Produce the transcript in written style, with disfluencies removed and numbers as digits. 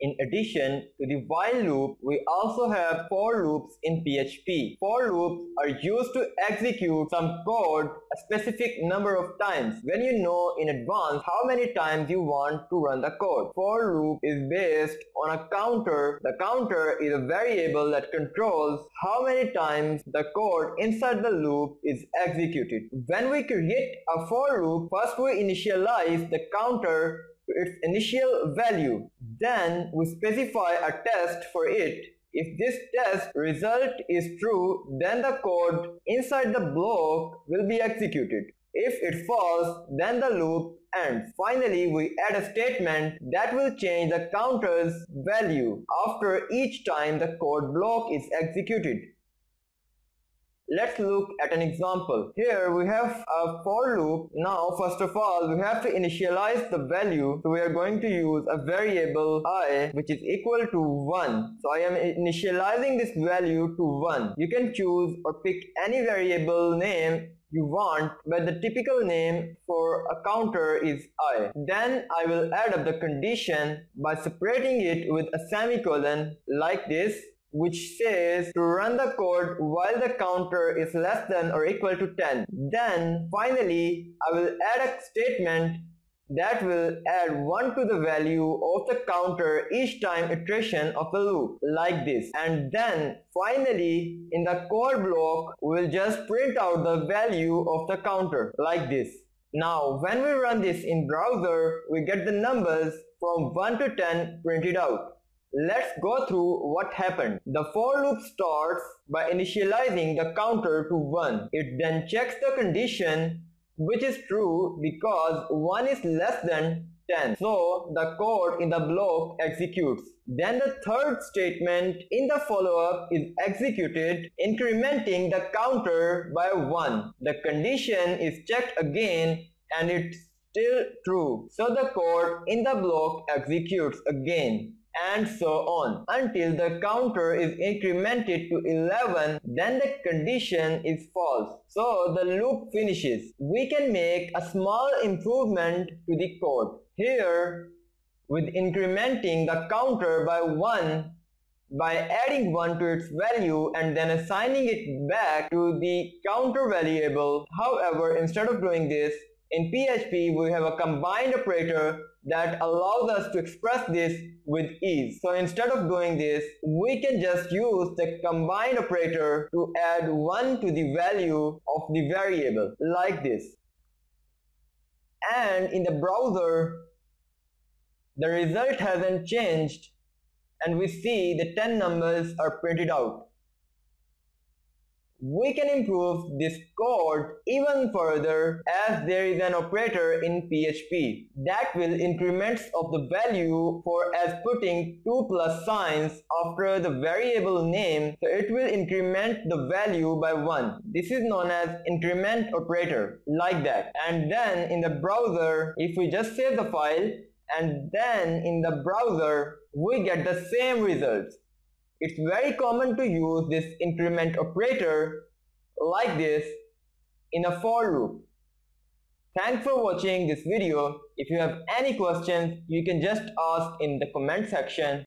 In addition to the while loop, we also have for loops in PHP. For loops are used to execute some code a specific number of times when you know in advance how many times you want to run the code. For loop is based on a counter. The counter is a variable that controls how many times the code inside the loop is executed. When we create a for loop, first we initialize the counter its initial value. Then we specify a test for it. If this test result is true, then the code inside the block will be executed. If it false, then the loop ends. Finally, we add a statement that will change the counter's value after each time the code block is executed. Let's look at an example. Here we have a for loop. Now first of all we have to initialize the value. So we are going to use a variable I which is equal to 1. So I am initializing this value to 1. You can choose or pick any variable name you want, but the typical name for a counter is I. Then I will add up the condition by separating it with a semicolon like this, which says to run the code while the counter is less than or equal to 10. Then finally I will add a statement that will add 1 to the value of the counter each time iteration of the loop like this. And then finally in the code block we will just print out the value of the counter like this. Now when we run this in browser, we get the numbers from 1 to 10 printed out. Let's go through what happened. The for loop starts by initializing the counter to 1. It then checks the condition which is true because 1 is less than 10. So the code in the block executes. Then the third statement in the follow-up is executed, incrementing the counter by 1. The condition is checked again and it's still true. So the code in the block executes again, and so on until the counter is incremented to 11. Then the condition is false, so the loop finishes. We can make a small improvement to the code here with incrementing the counter by 1 by adding 1 to its value and then assigning it back to the counter variable. However, instead of doing this, in PHP we have a combined operator that allows us to express this with ease. So instead of doing this, we can just use the combined operator to add 1 to the value of the variable like this. And in the browser, the result hasn't changed and we see the 10 numbers are printed out. We can improve this code even further as there is an operator in PHP that will increments of the value for as putting 2 plus signs after the variable name, so it will increment the value by 1. This is known as increment operator like that. And then in the browser, if we just save the file and then in the browser we get the same results. It's very common to use this increment operator like this in a for loop. Thanks for watching this video. If you have any questions, you can just ask in the comment section.